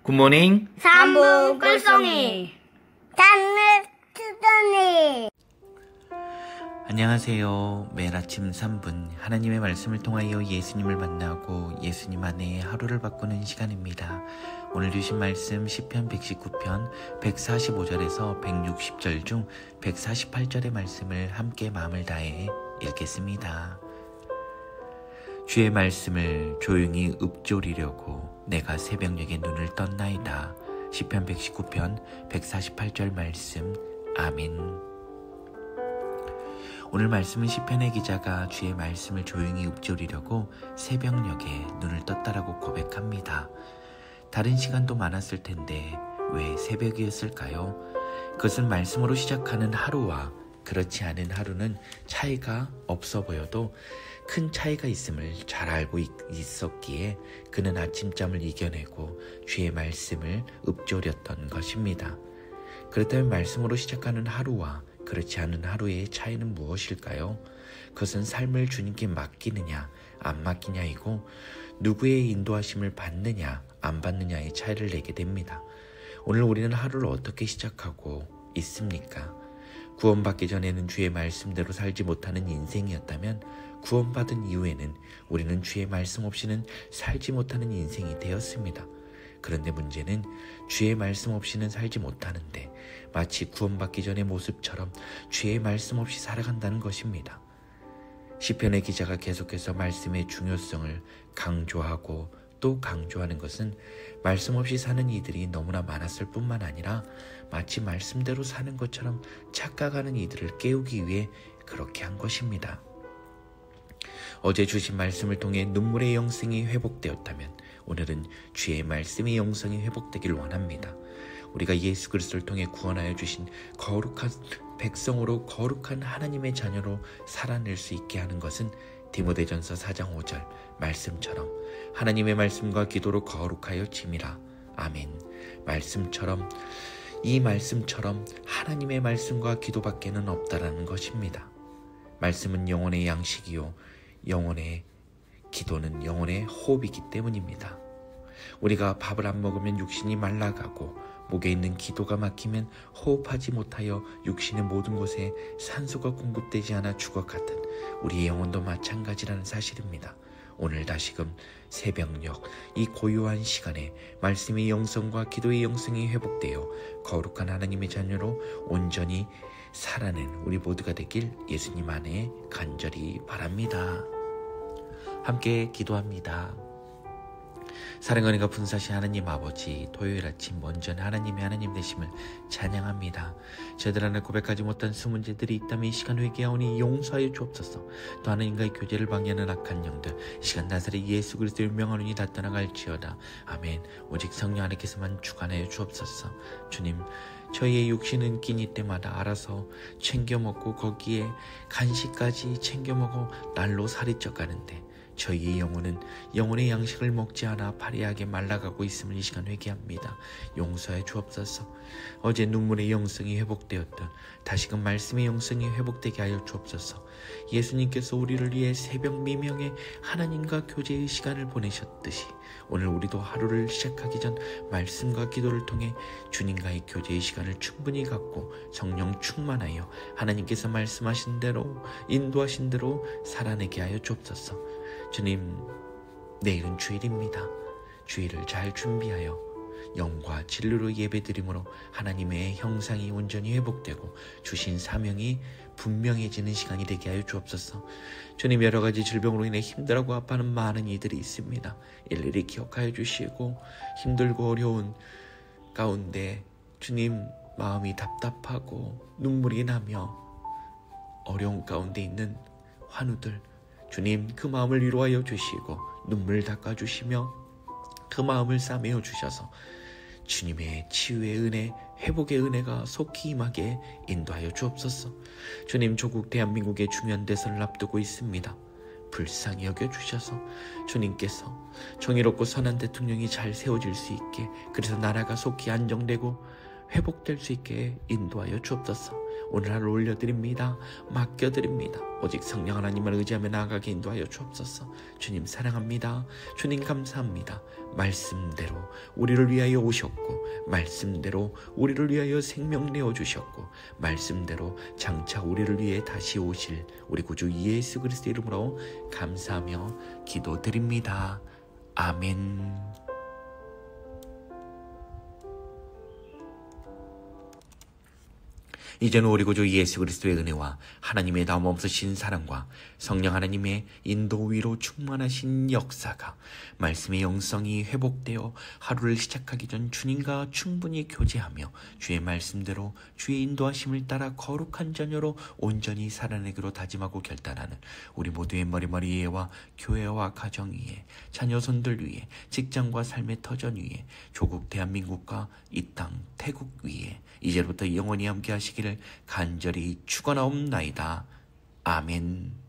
굿모닝. 3분 꿀송이 장르 투더니. 안녕하세요. 매일 아침 3분 하나님의 말씀을 통하여 예수님을 만나고 예수님 안에 하루를 바꾸는 시간입니다. 오늘 주신 말씀 시편 119편 145절에서 160절 중 148절의 말씀을 함께 마음을 다해 읽겠습니다. 주의 말씀을 조용히 읊조리려고 내가 새벽녘에 눈을 떴나이다. 시편 119편 148절 말씀. 아멘. 오늘 말씀은 시편의 기자가 주의 말씀을 조용히 읊조리려고 새벽녘에 눈을 떴다라고 고백합니다. 다른 시간도 많았을 텐데 왜 새벽이었을까요? 그것은 말씀으로 시작하는 하루와 그렇지 않은 하루는 차이가 없어 보여도 큰 차이가 있음을 잘 알고 있었기에 그는 아침잠을 이겨내고 주의 말씀을 읊조렸던 것입니다. 그렇다면 말씀으로 시작하는 하루와 그렇지 않은 하루의 차이는 무엇일까요? 그것은 삶을 주님께 맡기느냐 안 맡기냐이고 누구의 인도하심을 받느냐 안 받느냐의 차이를 내게 됩니다. 오늘 우리는 하루를 어떻게 시작하고 있습니까? 구원받기 전에는 주의 말씀대로 살지 못하는 인생이었다면 구원받은 이후에는 우리는 주의 말씀 없이는 살지 못하는 인생이 되었습니다. 그런데 문제는 주의 말씀 없이는 살지 못하는데 마치 구원받기 전의 모습처럼 주의 말씀 없이 살아간다는 것입니다. 시편의 기자가 계속해서 말씀의 중요성을 강조하고 또 강조하는 것은 말씀 없이 사는 이들이 너무나 많았을 뿐만 아니라 마치 말씀대로 사는 것처럼 착각하는 이들을 깨우기 위해 그렇게 한 것입니다. 어제 주신 말씀을 통해 눈물의 영성이 회복되었다면 오늘은 주의 말씀의 영성이 회복되길 원합니다. 우리가 예수 그리스도를 통해 구원하여 주신 거룩한 백성으로 거룩한 하나님의 자녀로 살아낼 수 있게 하는 것은 디모데전서 4장 5절 말씀처럼 하나님의 말씀과 기도로 거룩하여 짐이라. 아멘. 이 말씀처럼 하나님의 말씀과 기도밖에는 없다라는 것입니다. 말씀은 영혼의 양식이요 영혼의 기도는 영혼의 호흡이기 때문입니다. 우리가 밥을 안 먹으면 육신이 말라가고 목에 있는 기도가 막히면 호흡하지 못하여 육신의 모든 곳에 산소가 공급되지 않아 죽어가듯 우리의 영혼도 마찬가지라는 사실입니다. 오늘 다시금 새벽녘 이 고요한 시간에 말씀의 영성과 기도의 영성이 회복되어 거룩한 하나님의 자녀로 온전히 살아낸 우리 모두가 되길 예수님 안에 간절히 바랍니다. 함께 기도합니다. 사랑하는 가 분사신 하나님 아버지, 토요일 아침 먼저는 하나님의 하나님 되심을 찬양합니다. 저희들 안에 고백하지 못한 수문제들이 있다면 이 시간 회개하오니 용서하여 주옵소서. 또 하나님과의 교제를 방해하는 악한 영들 이 시간 나사렛 예수 그리스도의 명하노니 다 떠나갈지어다. 아멘. 오직 성령 하나님께서만 주관하여 주옵소서. 주님, 저희의 육신은 끼니 때마다 알아서 챙겨 먹고 거기에 간식까지 챙겨 먹어 날로 살이 쪄가는데 저희의 영혼은 영혼의 양식을 먹지 않아 파리하게 말라가고 있음을 이 시간 회개합니다. 용서해 주옵소서. 어제 눈물의 영성이 회복되었던 다시금 말씀의 영성이 회복되게 하여 주옵소서. 예수님께서 우리를 위해 새벽 미명에 하나님과 교제의 시간을 보내셨듯이 오늘 우리도 하루를 시작하기 전 말씀과 기도를 통해 주님과의 교제의 시간을 충분히 갖고 성령 충만하여 하나님께서 말씀하신 대로 인도하신 대로 살아내게 하여 주옵소서. 주님, 내일은 주일입니다. 주일을 잘 준비하여 영과 진리로 예배드림으로 하나님의 형상이 온전히 회복되고 주신 사명이 분명해지는 시간이 되게 하여 주옵소서. 주님, 여러 가지 질병으로 인해 힘들어하고 아파하는 많은 이들이 있습니다. 일일이 기억하여 주시고 힘들고 어려운 가운데 주님 마음이 답답하고 눈물이 나며 어려운 가운데 있는 환우들 주님 그 마음을 위로하여 주시고 눈물 닦아주시며 그 마음을 싸매어 주셔서 주님의 치유의 은혜, 회복의 은혜가 속히 임하게 인도하여 주옵소서. 주님, 조국 대한민국의 중요한 대선을 앞두고 있습니다. 불쌍히 여겨주셔서 주님께서 정의롭고 선한 대통령이 잘 세워질 수 있게, 그래서 나라가 속히 안정되고 회복될 수 있게 인도하여 주옵소서. 오늘 하루 올려드립니다. 맡겨드립니다. 오직 성령 하나님을 의지하며 나아가게 인도하여 주옵소서. 주님 사랑합니다. 주님 감사합니다. 말씀대로 우리를 위하여 오셨고, 말씀대로 우리를 위하여 생명 내어주셨고, 말씀대로 장차 우리를 위해 다시 오실 우리 구주 예수 그리스도 이름으로 감사하며 기도드립니다. 아멘. 이제는 우리 구주 예수 그리스도의 은혜와 하나님의 다음 없으신 사랑과 성령 하나님의 인도 위로 충만하신 역사가, 말씀의 영성이 회복되어 하루를 시작하기 전 주님과 충분히 교제하며 주의 말씀대로 주의 인도하심을 따라 거룩한 자녀로 온전히 살아내기로 다짐하고 결단하는 우리 모두의 머리머리 위에와 교회와 가정 위에, 자녀손들 위에, 직장과 삶의 터전 위에, 조국 대한민국과 이 땅 태국 위에 이제부터 영원히 함께 하시기를 간절히 축원하옵나이다. 아멘.